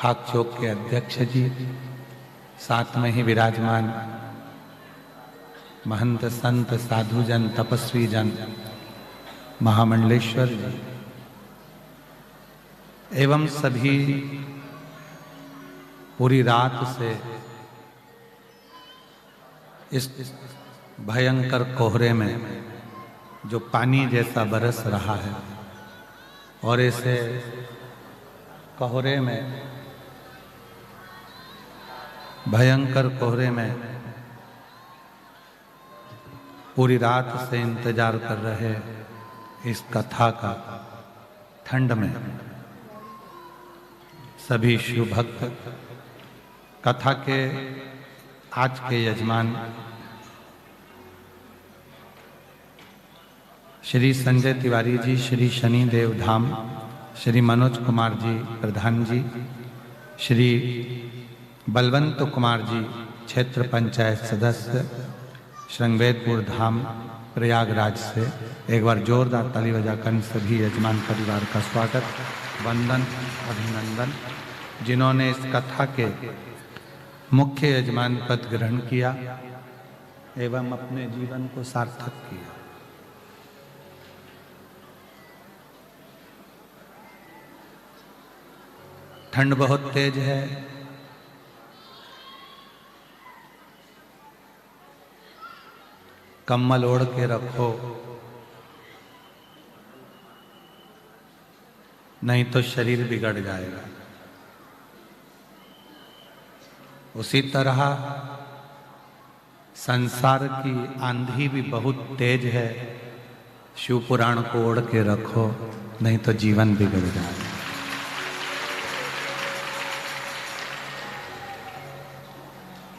खाक चौक के अध्यक्ष जी, साथ में ही विराजमान महंत संत साधुजन तपस्वी जन महामंडलेश्वर जी एवं सभी पूरी रात से इस भयंकर कोहरे में जो पानी जैसा बरस रहा है और ऐसे कोहरे में भयंकर कोहरे में पूरी रात से इंतजार कर रहे इस कथा का ठंड में सभी शिव भक्त कथा के आज के यजमान श्री संजय तिवारी जी, श्री शनि देव धाम, श्री मनोज कुमार जी प्रधान जी, श्री बलवंत कुमार जी क्षेत्र पंचायत सदस्य श्रृंगवेरपुर धाम प्रयागराज से एक बार जोरदार ताली बजाकर सभी यजमान परिवार का स्वागत, वंदन, अभिनंदन। जिन्होंने इस कथा के मुख्य यजमान पद ग्रहण किया एवं अपने जीवन को सार्थक किया। ठंड बहुत तेज है, कम्बल ओढ़ के रखो, नहीं तो शरीर बिगड़ जाएगा। उसी तरह संसार की आंधी भी बहुत तेज है, शिव पुराण को ओढ़ के रखो, नहीं तो जीवन बिगड़ जाएगा।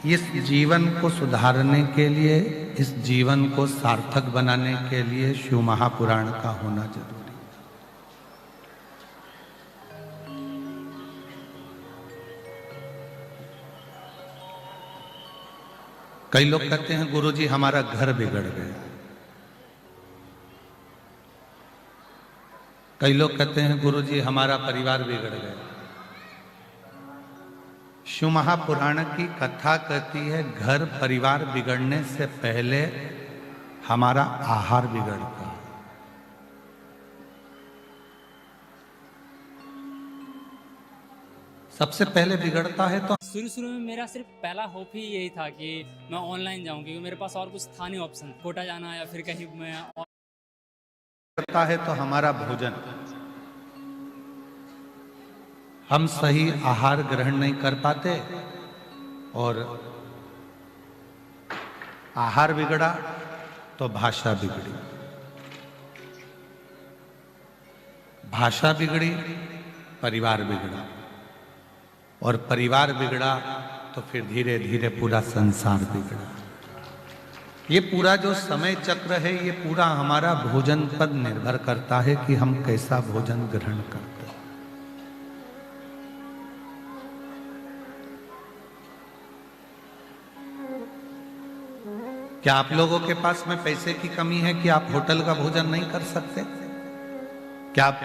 इस जीवन को सुधारने के लिए, इस जीवन को सार्थक बनाने के लिए शिव महापुराण का होना जरूरी है। कई लोग कहते हैं गुरुजी हमारा घर बिगड़ गया, कई लोग कहते हैं गुरुजी हमारा परिवार बिगड़ गया। शिव महापुराण की कथा कहती है घर परिवार बिगड़ने से पहले हमारा आहार बिगड़ता है। सबसे पहले बिगड़ता है तो शुरू में मेरा सिर्फ पहला होप ही यही था कि मैं ऑनलाइन जाऊं, क्योंकि मेरे पास और कुछ था नहीं ऑप्शन, कोटा जाना या फिर कहीं मैं करता है तो हमारा भोजन, हम सही आहार ग्रहण नहीं कर पाते और आहार बिगड़ा तो भाषा बिगड़ी, भाषा बिगड़ी परिवार बिगड़ा और परिवार बिगड़ा तो फिर धीरे धीरे पूरा संसार बिगड़ा। ये पूरा जो समय चक्र है ये पूरा हमारा भोजन पर निर्भर करता है कि हम कैसा भोजन ग्रहण करते हैं। क्या आप लोगों के पास में पैसे की कमी है कि आप होटल का भोजन नहीं कर सकते? क्या आप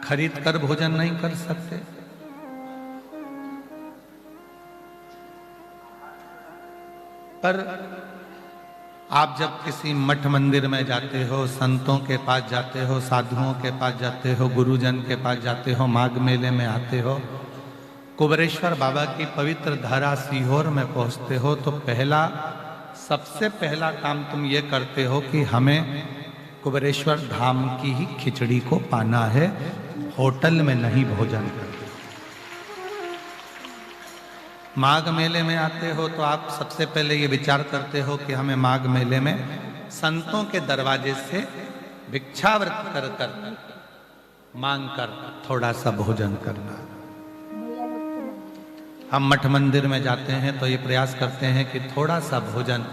खरीद कर भोजन नहीं कर सकते? पर आप जब किसी मठ मंदिर में जाते हो, संतों के पास जाते हो, साधुओं के पास जाते हो, गुरुजन के पास जाते हो, माघ मेले में आते हो, कुबेरेश्वर बाबा की पवित्र धारा सीहोर में पहुंचते हो, तो सबसे पहला काम तुम ये करते हो कि हमें कुबेरेश्वर धाम की ही खिचड़ी को पाना है, होटल में नहीं भोजन करना। माघ मेले में आते हो तो आप सबसे पहले ये विचार करते हो कि हमें माघ मेले में संतों के दरवाजे से भिक्षावृत्ति कर कर मांग कर थोड़ा सा भोजन करना। हम मठ मंदिर में जाते हैं तो ये प्रयास करते हैं कि थोड़ा सा भोजन,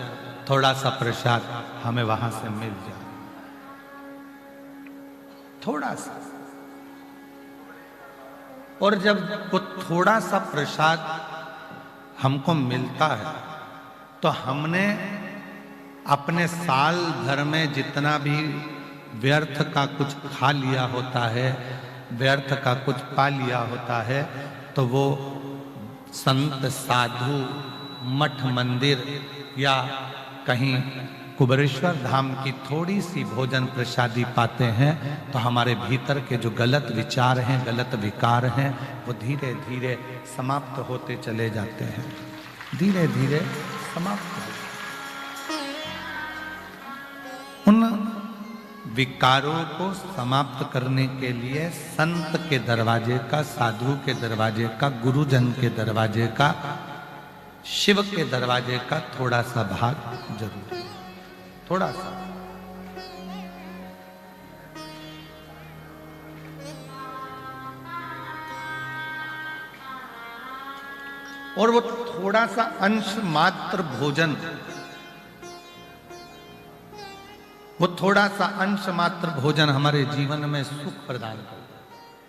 थोड़ा सा प्रसाद हमें वहां से मिल जाए, थोड़ा सा। और जब वो थोड़ा सा प्रसाद हमको मिलता है तो हमने अपने साल भर में जितना भी व्यर्थ का कुछ खा लिया होता है, व्यर्थ का कुछ पा लिया होता है तो वो संत साधु मठ मंदिर या कहीं कुबेरेश्वर धाम की थोड़ी सी भोजन प्रसादी पाते हैं तो हमारे भीतर के जो गलत विचार हैं, गलत विकार हैं, वो धीरे धीरे समाप्त होते चले जाते हैं, धीरे धीरे समाप्त होते। उन विकारों को समाप्त करने के लिए संत के दरवाजे का, साधु के दरवाजे का, गुरुजन के दरवाजे का, शिव के दरवाजे का थोड़ा सा भाग जरूर, थोड़ा सा। और वो थोड़ा सा अंश मात्र भोजन, वो थोड़ा सा अंश मात्र भोजन हमारे जीवन में सुख प्रदान करता है,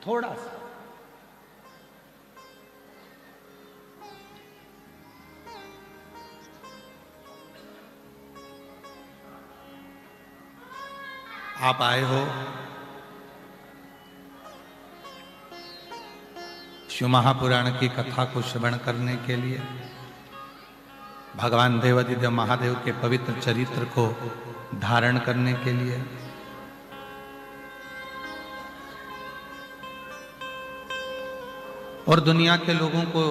थोड़ा सा। आप आए हो शिव महापुराण की कथा को श्रवण करने के लिए, भगवान देवादिदेव महादेव के पवित्र चरित्र को धारण करने के लिए। और दुनिया के लोगों को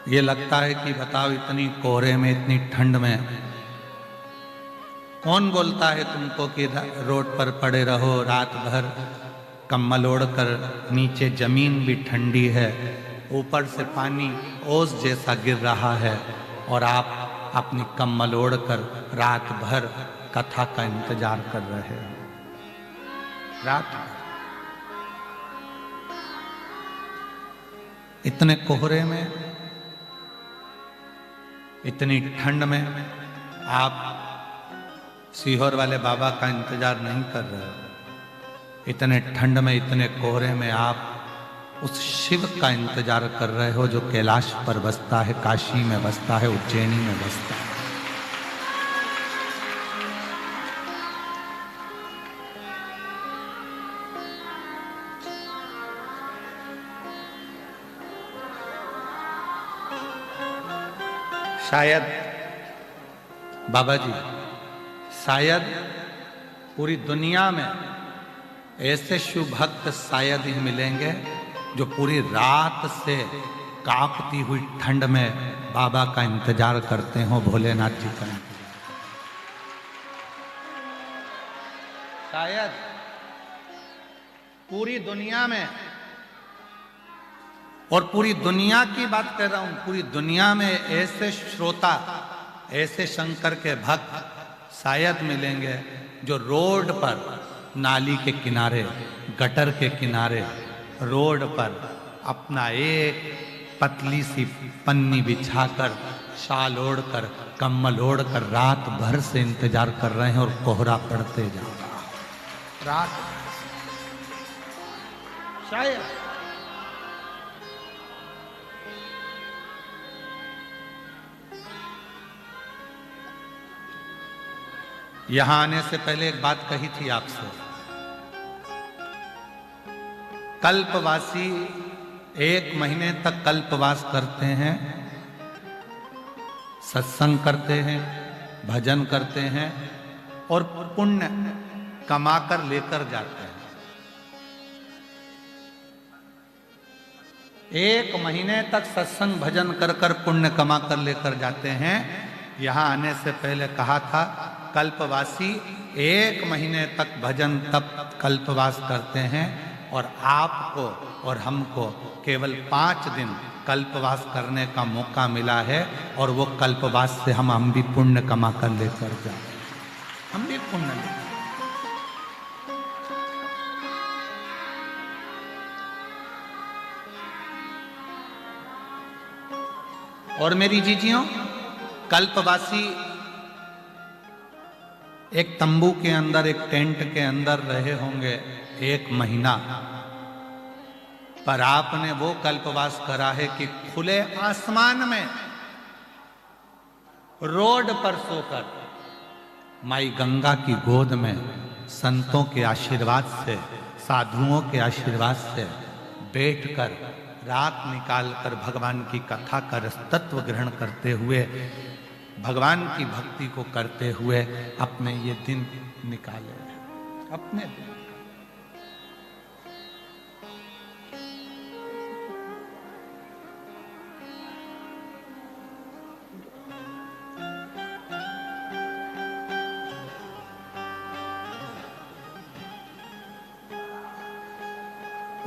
ये लगता है कि बताओ इतनी कोहरे में, इतनी ठंड में कौन बोलता है तुमको कि रोड पर पड़े रहो रात भर, कम्बल ओढ़कर, नीचे जमीन भी ठंडी है, ऊपर से पानी ओस जैसा गिर रहा है और आप अपनी कम्बल ओढ़कर रात भर कथा का इंतजार कर रहे हो। रात भर इतने कोहरे में, इतनी ठंड में आप सीहोर वाले बाबा का इंतजार नहीं कर रहे हो। इतने ठंड में, इतने कोहरे में आप उस शिव का इंतजार कर रहे हो जो कैलाश पर बसता है, काशी में बसता है, उज्जैनी में बसता है। शायद बाबा जी, शायद पूरी दुनिया में ऐसे शिव भक्त शायद ही मिलेंगे जो पूरी रात से कांपती हुई ठंड में बाबा का इंतजार करते हो, भोलेनाथ जी का इंतजार। शायद पूरी दुनिया में, और पूरी दुनिया की बात कर रहा हूं, पूरी दुनिया में ऐसे श्रोता, ऐसे शंकर के भक्त शायद मिलेंगे जो रोड पर, नाली के किनारे, गटर के किनारे, रोड पर अपना एक पतली सी पन्नी बिछाकर, शाल ओढ़कर, कम्बल ओढ़कर रात भर से इंतजार कर रहे हैं और कोहरा पड़ते जा रहा है रात। शायद यहां आने से पहले एक बात कही थी आपसे, कल्पवासी 1 महीने तक कल्पवास करते हैं, सत्संग करते हैं, भजन करते हैं और पुण्य कमाकर लेकर जाते हैं। 1 महीने तक सत्संग भजन कर कर पुण्य कमाकर लेकर जाते हैं। यहां आने से पहले कहा था कल्पवासी 1 महीने तक भजन तप कल्पवास करते हैं और आपको और हमको केवल 5 दिन कल्पवास करने का मौका मिला है और वो कल्पवास से हम भी पुण्य कमा कर लेकर जाए, हम भी पुण्य लेकर। और मेरी जीजियों, कल्पवासी एक तंबू के अंदर, एक टेंट के अंदर रहे होंगे 1 महीना, पर आपने वो कल्पवास करा है कि खुले आसमान में, रोड पर सोकर, माई गंगा की गोद में संतों के आशीर्वाद से, साधुओं के आशीर्वाद से बैठकर रात निकालकर भगवान की कथा का रसतत्व ग्रहण करते हुए, भगवान की भक्ति को करते हुए अपने ये दिन निकाले, अपने दिन।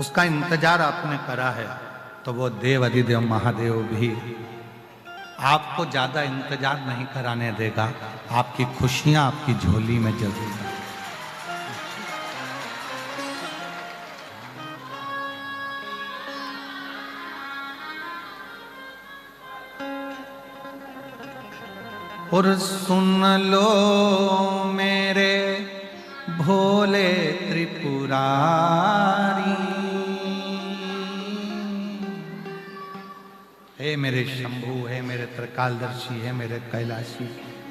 उसका इंतजार आपने करा है तो वो देव अधिदेव महादेव भी आपको ज्यादा इंतजार नहीं कराने देगा, आपकी खुशियां आपकी झोली में जरूर। और सुन लो मेरे भोले त्रिपुरारी, हे मेरे शंभु, हे मेरे त्रिकालदर्शी, हे मेरे कैलाशी,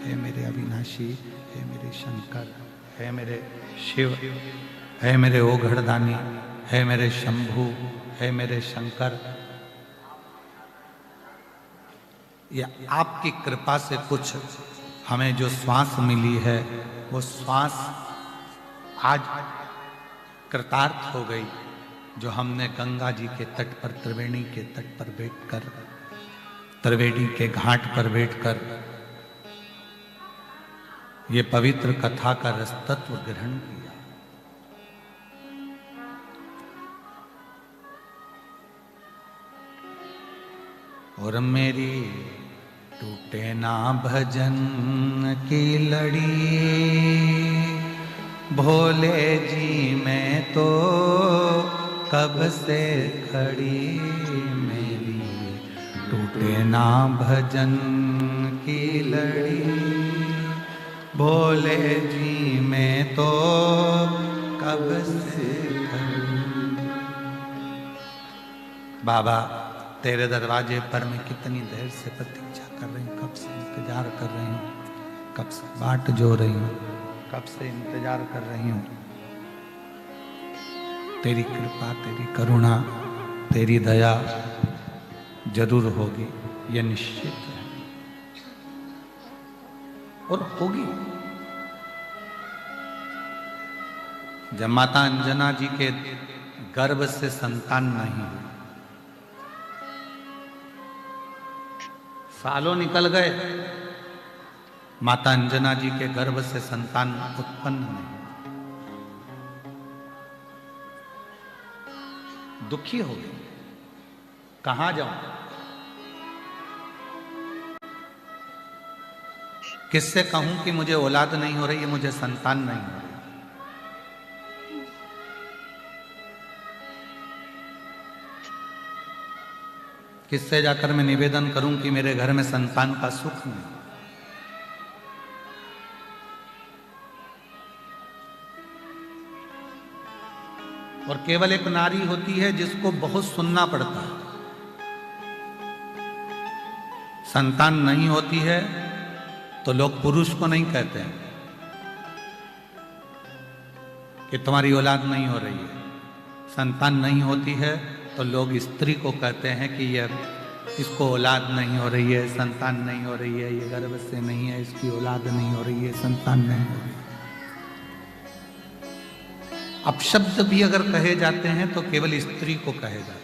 हे मेरे अविनाशी, हे मेरे शंकर, हे मेरे शिव, हे मेरे ओघड़दानी, हे मेरे शंभु, हे मेरे शंकर। या आपकी कृपा से कुछ हमें जो श्वास मिली है वो श्वास आज कृतार्थ हो गई, जो हमने गंगा जी के तट पर, त्रिवेणी के तट पर बैठकर, त्रिवेणी के घाट पर बैठकर ये पवित्र कथा का रसतत्व ग्रहण किया। और मेरी टूटे ना भजन की लड़ी, भोले जी मैं तो कब से खड़ी, मेरी टूटे ना भजन की लड़ी, भोले जी मैं तो कब से खड़ी। बाबा तेरे दरवाजे पर मैं कितनी देर से प्रतीक्षा कर रही हूँ, कब से इंतजार कर रही हूँ, कब से बाट जो रही हूँ, कब से इंतजार कर रही हूँ। तेरी कृपा, तेरी करुणा, तेरी दया जरूर होगी, यह निश्चित है और होगी। जब माता अंजना जी के गर्भ से संतान नहीं हुई, सालों निकल गए, माता अंजना जी के गर्भ से संतान उत्पन्न नहीं, दुखी हो गई, कहां जाऊं, किससे कहूं कि मुझे औलाद नहीं हो रही है, मुझे संतान नहीं हो रही। किससे जाकर मैं निवेदन करूं कि मेरे घर में संतान का सुख नहीं। और केवल एक नारी होती है जिसको बहुत सुनना पड़ता है। संतान नहीं होती है तो लोग पुरुष को नहीं कहते हैं कि तुम्हारी औलाद नहीं हो रही है। संतान नहीं होती है तो लोग स्त्री को कहते हैं कि इसको औलाद नहीं हो रही है, संतान नहीं हो रही है, ये गर्भ से नहीं है, इसकी औलाद नहीं हो रही है, संतान नहीं हो रही है। अपशब्द भी अगर कहे जाते हैं तो केवल स्त्री को कहे जाते हैं।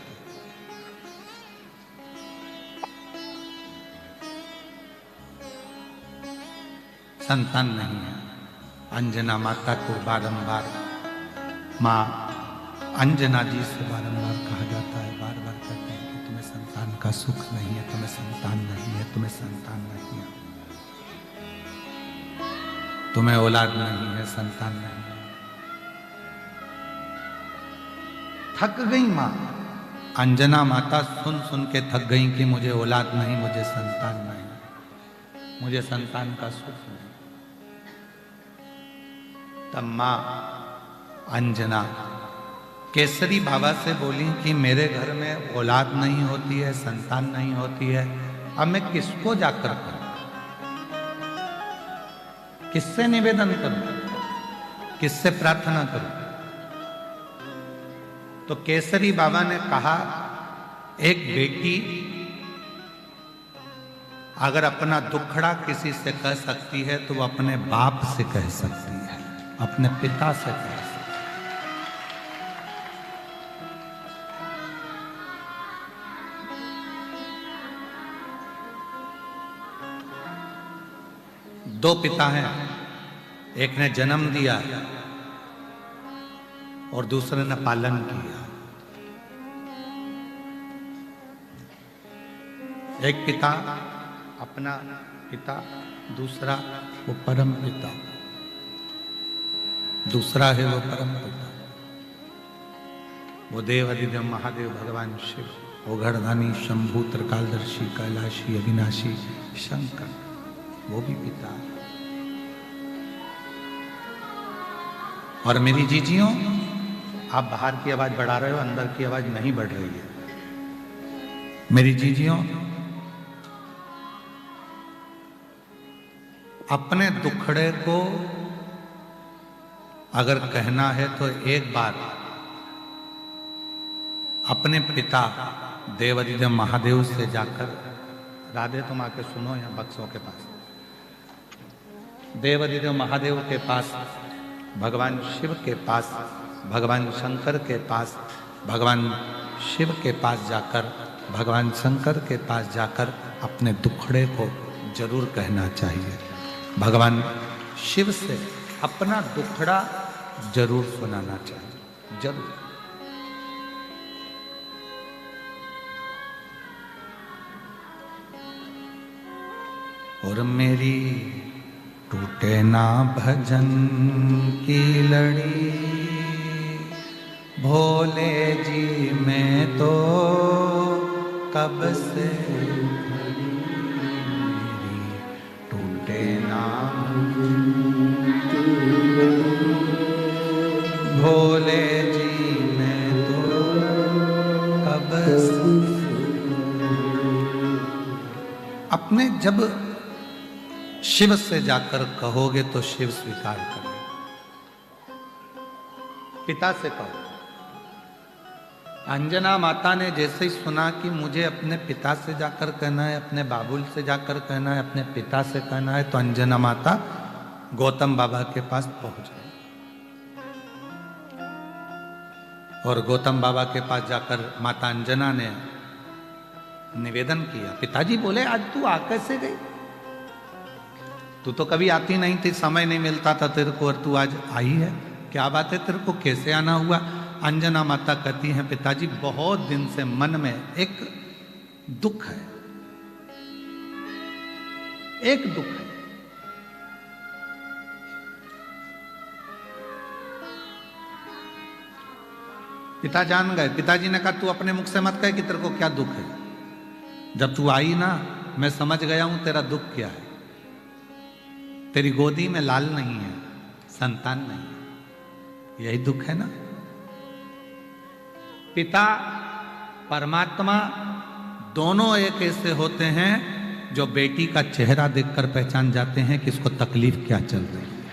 संतान नहीं है। अंजना माता को बारंबार, माँ अंजना जी से बारंबार कहा जाता है, बार बार कहते हैं कि तुम्हें संतान का सुख नहीं है, तुम्हें संतान नहीं है, तुम्हें संतान नहीं है, तुम्हें औलाद नहीं है, संतान नहीं है। थक गई माँ अंजना माता, सुन सुन के थक गई कि मुझे औलाद नहीं, मुझे संतान नहीं, मुझे संतान का सुख नहीं। तब माँ अंजना केसरी बाबा से बोली कि मेरे घर में औलाद नहीं होती है, संतान नहीं होती है, अब मैं किसको जाकर कहूं। किससे निवेदन करूं, किससे प्रार्थना करूं? तो केसरी बाबा ने कहा, एक बेटी अगर अपना दुखड़ा किसी से कह सकती है तो वो अपने बाप से कह सकती है, अपने पिता से कह सकती है। दो पिता हैं, एक ने जन्म दिया और दूसरे ने पालन किया। एक पिता अपना पिता, दूसरा वो परम पिता, दूसरा है वो परम पिता, वो देव अधिदेव महादेव भगवान शिव, वो घड़धानी शंभु त्रिकालदर्शी कैलाशी अविनाशी शंकर, वो भी पिता। और मेरी जीजियों, आप बाहर की आवाज बढ़ा रहे हो, अंदर की आवाज नहीं बढ़ रही है। मेरी जीजियों, अपने दुखड़े को अगर कहना है तो एक बार अपने पिता देवाधिदेव महादेव से जाकर, राधे तुम आके सुनो यहाँ बक्सों के पास, देवाधिदेव महादेव के पास, भगवान शिव के पास, भगवान शंकर के पास, भगवान शिव के पास जाकर, भगवान शंकर के पास जाकर अपने दुखड़े को जरूर कहना चाहिए। भगवान शिव से अपना दुखड़ा जरूर सुनाना चाहिए, जरूर। और मेरी टूटे ना भजन की लड़ी, भोले जी मैं तो कब से टूटे ना भोले जी मैं तो कब से। अपने जब शिव से जाकर कहोगे तो शिव स्वीकार करेगा। पिता से कहो। अंजना माता ने जैसे ही सुना कि मुझे अपने पिता से जाकर कहना है, अपने बाबुल से जाकर कहना है, अपने पिता से कहना है, तो अंजना माता गौतम बाबा के पास पहुंच गई और गौतम बाबा के पास जाकर माता अंजना ने निवेदन किया। पिताजी बोले, आज तू आ कैसे गई? तू तो कभी आती नहीं थी, समय नहीं मिलता था तेरे को, और तू आज आई है, क्या बात है, तेरे को कैसे आना हुआ? अंजना माता कहती हैं, पिताजी बहुत दिन से मन में एक दुख है, एक दुख है। पिता जान गए। पिताजी ने कहा, तू अपने मुख से मत कह कि तेरे को क्या दुख है। जब तू आई ना, मैं समझ गया हूं तेरा दुख क्या है। तेरी गोदी में लाल नहीं है, संतान नहीं है, यही दुख है ना। पिता परमात्मा दोनों एक ऐसे होते हैं जो बेटी का चेहरा देखकर पहचान जाते हैं कि इसको तकलीफ क्या चल रही है,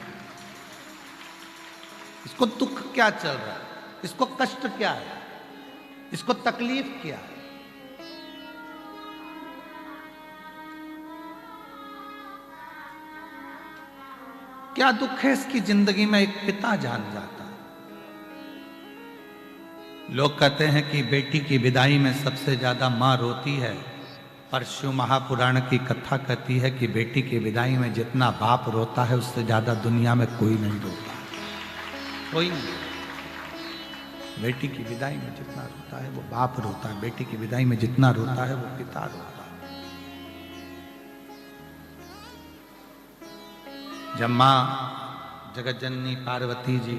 इसको दुख क्या चल रहा है, इसको कष्ट क्या है, इसको तकलीफ क्या है। क्या दुख है इसकी जिंदगी में, एक पिता जान जाता है। लोग कहते हैं कि बेटी की विदाई में सबसे ज्यादा मां रोती है, पर शिव महापुराण की कथा कहती है कि बेटी की विदाई में जितना बाप रोता है उससे ज्यादा दुनिया में कोई नहीं रोता, कोई नहीं। बेटी की विदाई में जितना रोता है वो बाप रोता है, बेटी की विदाई में जितना रोता है वो पिता रोता है। जब मां जगत जननी पार्वती जी,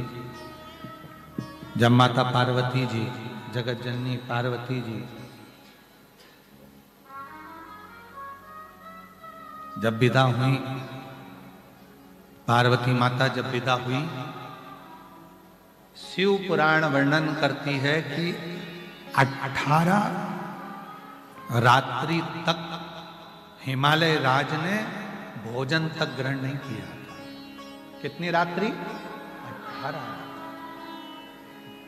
जब माता पार्वती जी, जगत जननी पार्वती जी जब विदा हुई, पार्वती माता जब विदा हुई, शिव पुराण वर्णन करती है कि 18 रात्रि तक हिमालय राज ने भोजन तक ग्रहण नहीं किया। कितनी रात्रि? 18।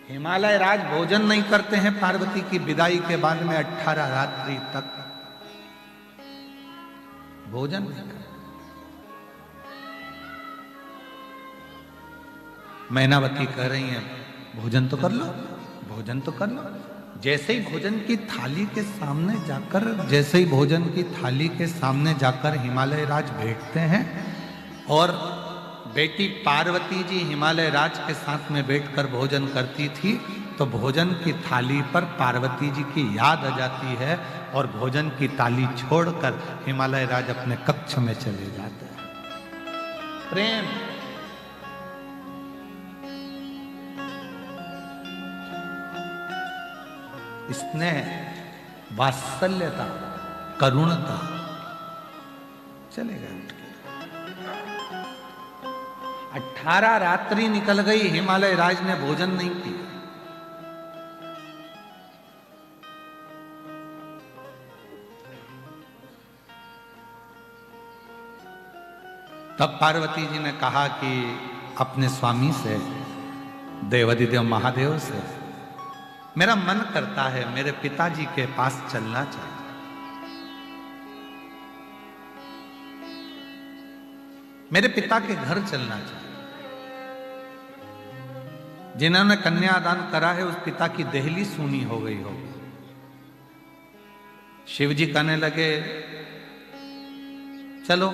हिमालय राज भोजन नहीं करते हैं पार्वती की विदाई के बाद में 18 रात्रि तक भोजन नहीं करते। मैनावती कह रही हैं भोजन तो कर लो, भोजन तो कर लो। जैसे ही भोजन की थाली के सामने जाकर, जैसे ही भोजन की थाली के सामने जाकर हिमालय राज बैठते हैं और बेटी पार्वती जी हिमालय राज के साथ में बैठकर भोजन करती थी, तो भोजन की थाली पर पार्वती जी की याद आ जाती है और भोजन की थाली छोड़कर हिमालय राज अपने कक्ष में चले जाते हैं। प्रेम, स्नेह, वात्सल्यता, करुणता, चले गए उठ के। 18 रात्रि निकल गई, हिमालय राज ने भोजन नहीं किया। तब पार्वती जी ने कहा कि अपने स्वामी से, देवाधिदेव महादेव से, मेरा मन करता है मेरे पिताजी के पास चलना चाहिए। मेरे पिता के घर चलना चाहिए। जिन्होंने कन्यादान करा है उस पिता की देहली सूनी हो गई हो। शिव जी कहने लगे चलो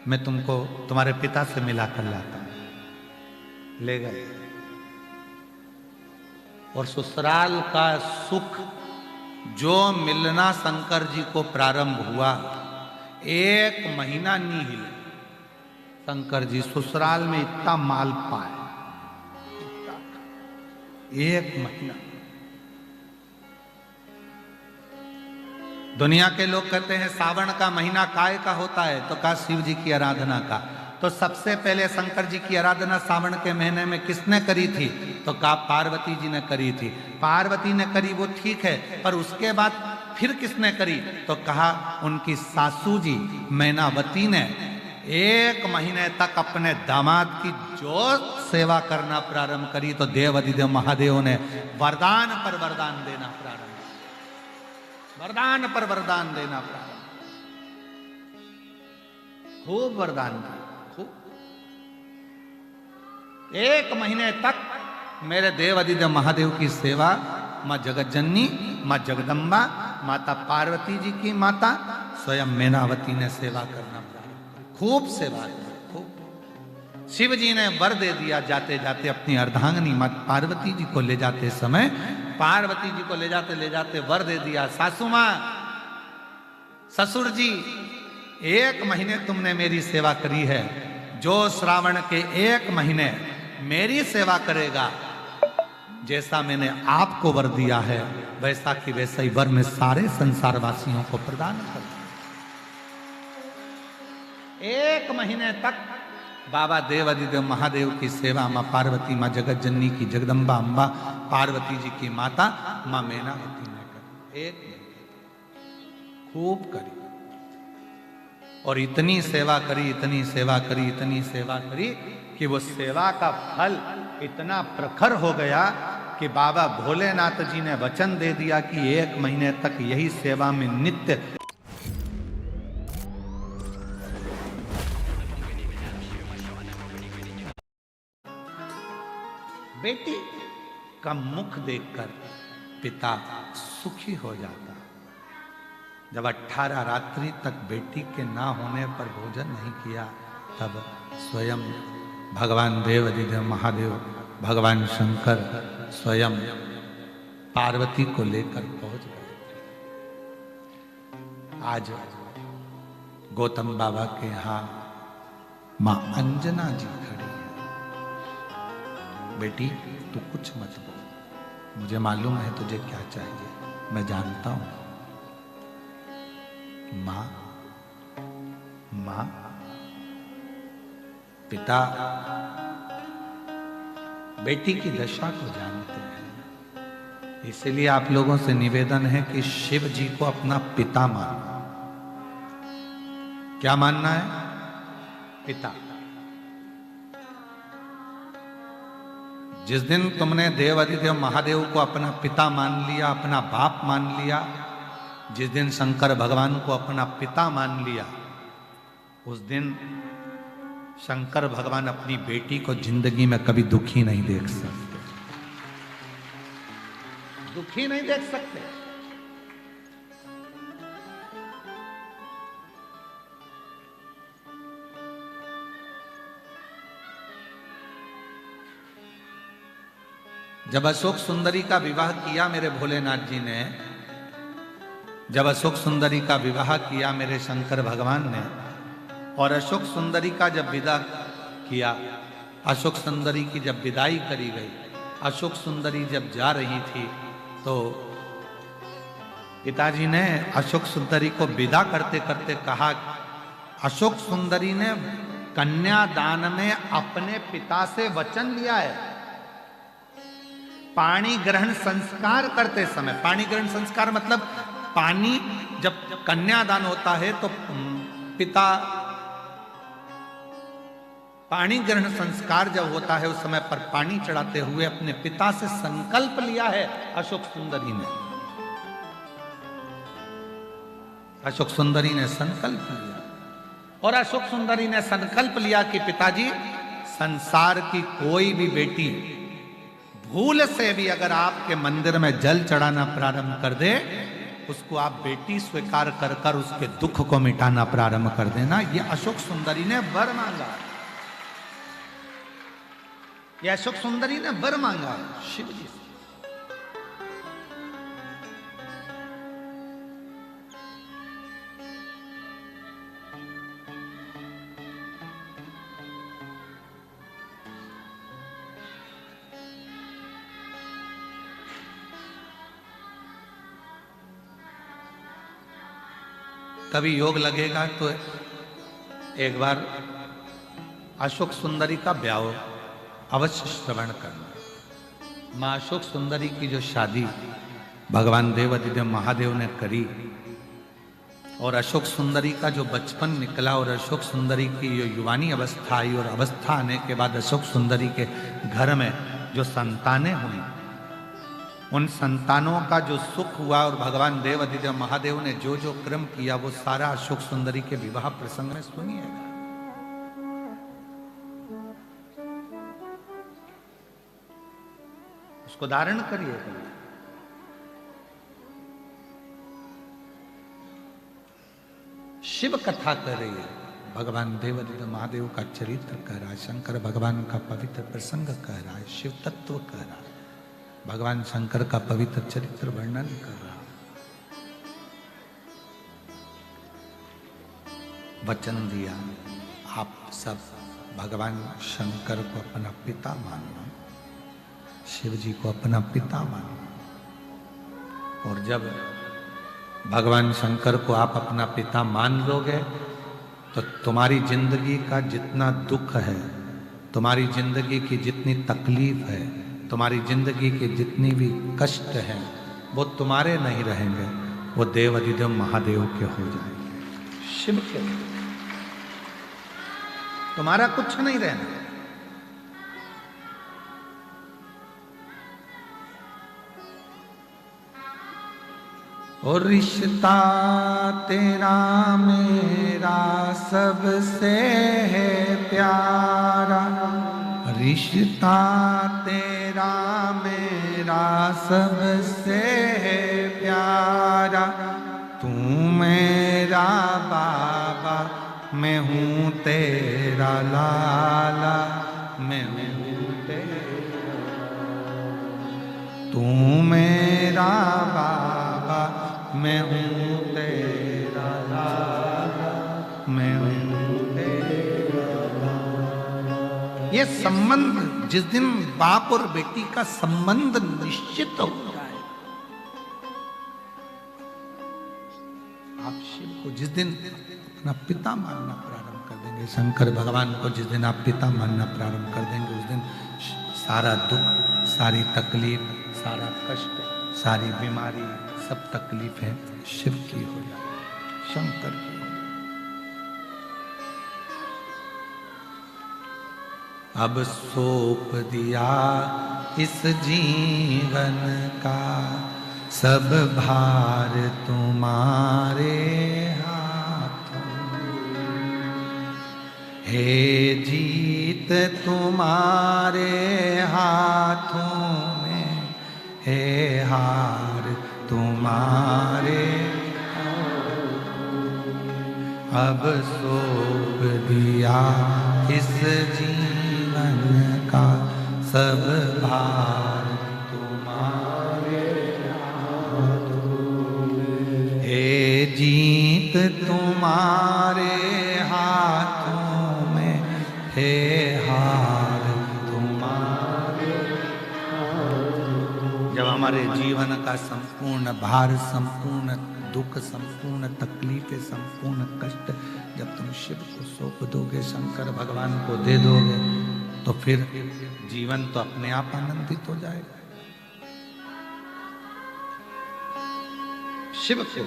मैं तुमको तुम्हारे पिता से मिला कर लाता हूं। ले गए और ससुराल का सुख जो मिलना शंकर जी को प्रारंभ हुआ, 1 महीना नहीं हिले। शंकर जी ससुराल में इतना माल पाए, 1 महीना। दुनिया के लोग कहते हैं सावन का महीना काय का होता है, तो कहा शिव जी की आराधना का। तो सबसे पहले शंकर जी की आराधना सावन के महीने में किसने करी थी? तो कहा पार्वती जी ने करी थी। पार्वती ने करी वो ठीक है, पर उसके बाद फिर किसने करी? तो कहा उनकी सासू जी मैनावती ने 1 महीने तक अपने दामाद की जो सेवा करना प्रारंभ करी, तो देवाधिदेव महादेव ने वरदान पर वरदान देना प्रारंभ, वरदान पर वरदान देना प्रारंभ, खूब वरदान दिया, खूब। 1 महीने तक मेरे देवाधिदेव महादेव की सेवा मां जगतजननी, मां जगदम्बा, माता पार्वती जी की माता स्वयं मैनावती ने सेवा करना प्रारंभ, खूब सेवा की, खूब। शिव जी ने वर दे दिया जाते जाते अपनी अर्धांगिनी मां पार्वती जी को ले जाते समय, पार्वती जी को ले जाते वर दे दिया, सासू मां, ससुर जी 1 महीने तुमने मेरी सेवा करी है, जो श्रावण के 1 महीने मेरी सेवा करेगा, जैसा मैंने आपको वर दिया है वैसा कि वैसा ही वर मैं सारे संसार वासियों को प्रदान करूं। 1 महीने तक बाबा देवाधिदेव महादेव की सेवा मां पार्वती, मां जगतजननी की, जगदम्बा अम्बा पार्वती जी की माता मां मैनावती ने करी। 1 महीने खूब करी और इतनी सेवा करी, इतनी सेवा करी, इतनी सेवा करी कि वो सेवा का फल इतना प्रखर हो गया कि बाबा भोलेनाथ जी ने वचन दे दिया कि 1 महीने तक यही सेवा में नित्य बेटी का मुख देखकर पिता सुखी हो जाता। जब 18 रात्रि तक बेटी के ना होने पर भोजन नहीं किया, तब स्वयं भगवान देवाधिदेव महादेव, भगवान शंकर स्वयं पार्वती को लेकर पहुंच गए। आज गौतम बाबा के यहां मां अंजना जी खड़ी है। बेटी तू कुछ मत बोल, मुझे मालूम है तुझे क्या चाहिए, मैं जानता हूं। मां, मां, पिता बेटी की दशा को जानते हैं, इसलिए आप लोगों से निवेदन है कि शिव जी को अपना पिता मानो। क्या मानना है? पिता। जिस दिन तुमने देवाधिदेव महादेव को अपना पिता मान लिया, अपना बाप मान लिया, जिस दिन शंकर भगवान को अपना पिता मान लिया, उस दिन शंकर भगवान अपनी बेटी को जिंदगी में कभी दुखी नहीं देख सकते, दुखी नहीं देख सकते। जब अशोक सुंदरी का विवाह किया मेरे भोलेनाथ जी ने, जब अशोक सुंदरी का विवाह किया मेरे शंकर भगवान ने, और अशोक सुंदरी का जब विदा किया, अशोक सुंदरी की जब विदाई करी गई, अशोक सुंदरी जब जा रही थी, तो पिताजी ने अशोक सुंदरी को विदा करते करते कहा, अशोक सुंदरी ने कन्यादान में अपने पिता से वचन लिया है। पाणी ग्रहण संस्कार करते समय, पाणी ग्रहण संस्कार मतलब पानी, जब कन्यादान होता है तो पिता, पाणी ग्रहण संस्कार जब होता है उस समय पर पानी चढ़ाते हुए अपने पिता से संकल्प लिया है अशोक सुंदरी ने। अशोक सुंदरी ने संकल्प लिया, और अशोक सुंदरी ने संकल्प लिया कि पिताजी, संसार की कोई भी बेटी भूल से भी अगर आपके मंदिर में जल चढ़ाना प्रारंभ कर दे, उसको आप बेटी स्वीकार कर कर उसके दुख को मिटाना प्रारंभ कर देना। ये अशोक सुंदरी ने वर मांगा, ये अशोक सुंदरी ने वर मांगा शिव जी से। कभी योग लगेगा तो एक बार अशोक सुंदरी का ब्याह अवश्य श्रवण करना। मां अशोक सुंदरी की जो शादी भगवान देवाधिदेव महादेव ने करी, और अशोक सुंदरी का जो बचपन निकला, और अशोक सुंदरी की जो युवानी अवस्था आई, और अवस्था आने के बाद अशोक सुंदरी के घर में जो संतानें हुई, उन संतानों का जो सुख हुआ, और भगवान देवाधिदेव महादेव ने जो जो क्रम किया, वो सारा अशोक सुंदरी के विवाह प्रसंग में सुनिएगा। उसको धारण करिएगा। शिव कथा कर रही है, भगवान देवाधिदेव महादेव का चरित्र कह रहा है, शंकर भगवान का पवित्र प्रसंग कह रहा है, शिव तत्व कह रहा है, भगवान शंकर का पवित्र चरित्र वर्णन कर रहा। वचन दिया, आप सब भगवान शंकर को अपना पिता मानो, शिव जी को अपना पिता मानो। और जब भगवान शंकर को आप अपना पिता मान लोगे, तो तुम्हारी जिंदगी का जितना दुख है, तुम्हारी जिंदगी की जितनी तकलीफ है, तुम्हारी जिंदगी के जितनी भी कष्ट हैं, वो तुम्हारे नहीं रहेंगे, वो देवाधिदेव महादेव के हो जाएंगे, शिव के। तुम्हारा कुछ नहीं रहना। और रिश्ता तेरा मेरा सबसे है प्यारा, रिश्ता तेरा मेरा सबसे है प्यारा, तू मेरा बाबा, मैं हूँ तेरा लाला, मैं हूँ तेरा, तू मेरा बाबा, मैं हूँ तेरा लाला, मैं हूँ तेरा लाला। ये संबंध, जिस दिन बाप और बेटी का संबंध निश्चित हो जाए, आप शिव को जिस दिन अपना पिता मानना प्रारंभ कर देंगे, शंकर भगवान को जिस दिन आप पिता मानना प्रारंभ कर देंगे, उस दिन सारा दुख, सारी तकलीफ, सारा कष्ट, सारी बीमारी, सब तकलीफें शिव की हो जाए, शंकर की हो जाए। अब सौंप दिया इस जीवन का सब भार तुम्हारे हाथों। हे जीत तुम्हारे हाथों में, हे हार तुम्हारे अब सौंप दिया इस जीवन का सब भार तुम्हारे हाथों। हे जीत तुम्हारे हाथों में, हे हार तुम्हारे हाथों। जब हमारे जीवन का संपूर्ण भार, संपूर्ण दुख, संपूर्ण तकलीफें, संपूर्ण कष्ट जब तुम शिव को सौंप दोगे, शंकर भगवान को दे दोगे, तो फिर जीवन तो अपने आप आनंदित हो जाएगा। शिव को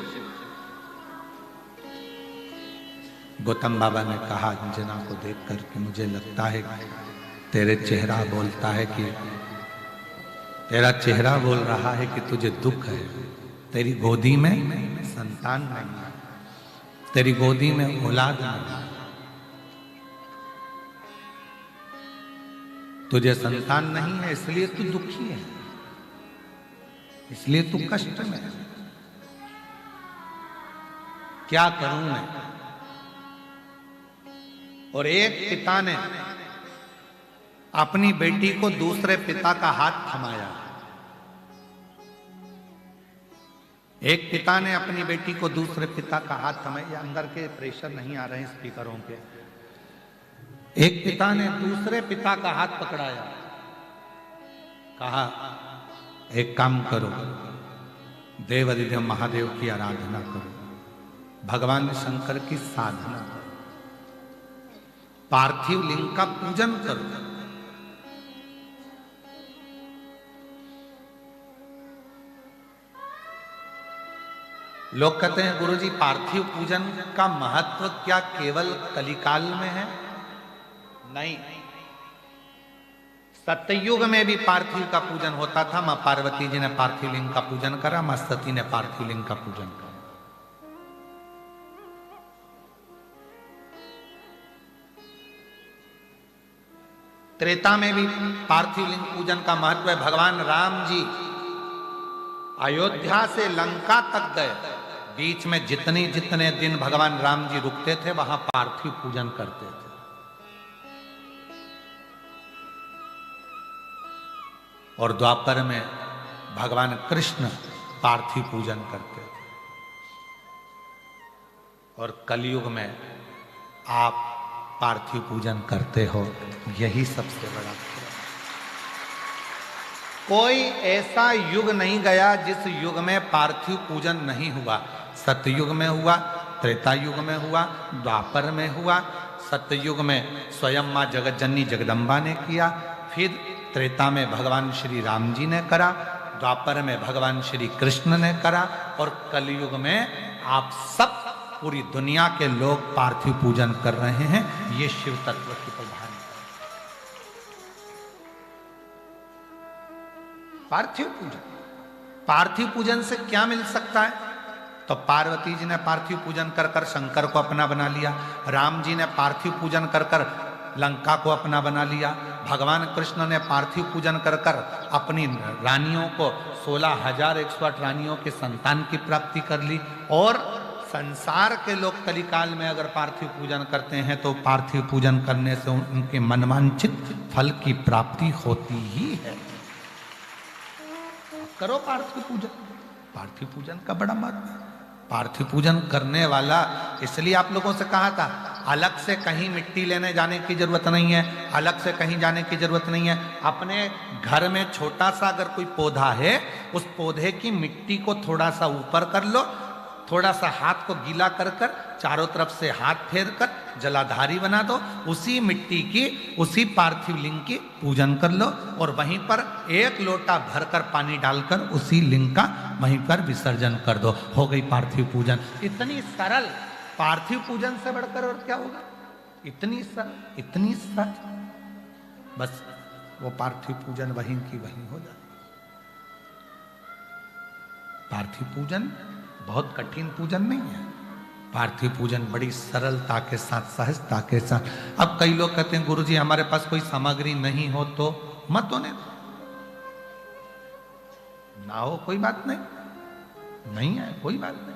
गौतम बाबा ने कहा अंजना को देख करके, मुझे लगता है तेरे चेहरा बोलता है कि तेरा चेहरा बोल रहा है कि तुझे दुख है। तेरी गोदी में संतान नहीं है, तेरी गोदी में औलाद नहीं, तुझे संतान नहीं है, इसलिए तू दुखी है, इसलिए तू कष्ट में है। क्या करूं मैं? और एक पिता ने अपनी बेटी को दूसरे पिता का हाथ थमाया। एक पिता ने अपनी बेटी को दूसरे पिता का हाथ थमाया। अंदर के प्रेशर नहीं आ रहे हैं स्पीकरों के। एक पिता ने दूसरे पिता का हाथ पकड़ाया, कहा एक काम करो, देव अधिदेव महादेव की आराधना करो, भगवान शंकर की साधना करो, पार्थिव लिंग का पूजन करो। लोग कहते हैं गुरुजी पार्थिव पूजन का महत्व क्या केवल कलिकाल में है? नहीं, सतयुग में भी पार्थिव का पूजन होता था। मां पार्वती जी ने पार्थिव लिंग का पूजन करा, मां सती ने पार्थिव लिंग का पूजन करा। त्रेता में भी पार्थिव लिंग पूजन का महत्व है। भगवान राम जी अयोध्या से लंका तक गए, बीच में जितने दिन भगवान राम जी रुकते थे वहां पार्थिव पूजन करते थे। और द्वापर में भगवान कृष्ण पार्थिव पूजन करते थे। और कलयुग में आप पार्थिव पूजन करते हो, यही सबसे बड़ा। कोई ऐसा युग नहीं गया जिस युग में पार्थिव पूजन नहीं हुआ। सतयुग में हुआ, त्रेता युग में हुआ, द्वापर में हुआ। सतयुग में स्वयं मां जगतजननी जगदम्बा ने किया, फिर त्रेता में भगवान श्री राम जी ने करा, द्वापर में भगवान श्री कृष्ण ने करा, और कलयुग में आप सब पूरी दुनिया के लोग पार्थिव पूजन कर रहे हैं। ये शिव तत्व की प्रधानता। पार्थिव पूजन, पार्थिव पूजन से क्या मिल सकता है? तो पार्वती जी ने पार्थिव पूजन कर कर शंकर को अपना बना लिया, राम जी ने पार्थिव पूजन कर कर लंका को अपना बना लिया, भगवान कृष्ण ने पार्थिव पूजन कर कर अपनी रानियों को 16,108 रानियों के संतान की प्राप्ति कर ली। और संसार के लोग कलिकाल में अगर पार्थिव पूजन करते हैं तो पार्थिव पूजन करने से उनके मनवांछित फल की प्राप्ति होती ही है। करो पार्थिव पूजन, पार्थिव पूजन का बड़ा महत्व है। पार्थिव पूजन करने वाला, इसलिए आप लोगों से कहा था अलग से कहीं मिट्टी लेने जाने की जरूरत नहीं है, अलग से कहीं जाने की जरूरत नहीं है। अपने घर में छोटा सा अगर कोई पौधा है, उस पौधे की मिट्टी को थोड़ा सा ऊपर कर लो, थोड़ा सा हाथ को गीला कर कर चारों तरफ से हाथ फेर कर जलाधारी बना दो, उसी मिट्टी की, उसी पार्थिव लिंग की पूजन कर लो, और वहीं पर एक लोटा भरकर पानी डालकर उसी लिंग का वहीं पर विसर्जन कर दो, हो गई पार्थिव पूजन। इतनी सरल, पार्थिव पूजन से बढ़कर और क्या होगा? इतनी सरल, इतनी सरल। बस वो पार्थिव पूजन वहीं की वहीं हो जाए। पार्थिव पूजन बहुत कठिन पूजन नहीं है। पार्थिव पूजन बड़ी सरलता के साथ, सहजता के साथ। अब कई लोग कहते हैं गुरुजी हमारे पास कोई सामग्री नहीं हो तो मत होने दो। ना हो कोई बात नहीं, नहीं है कोई बात नहीं।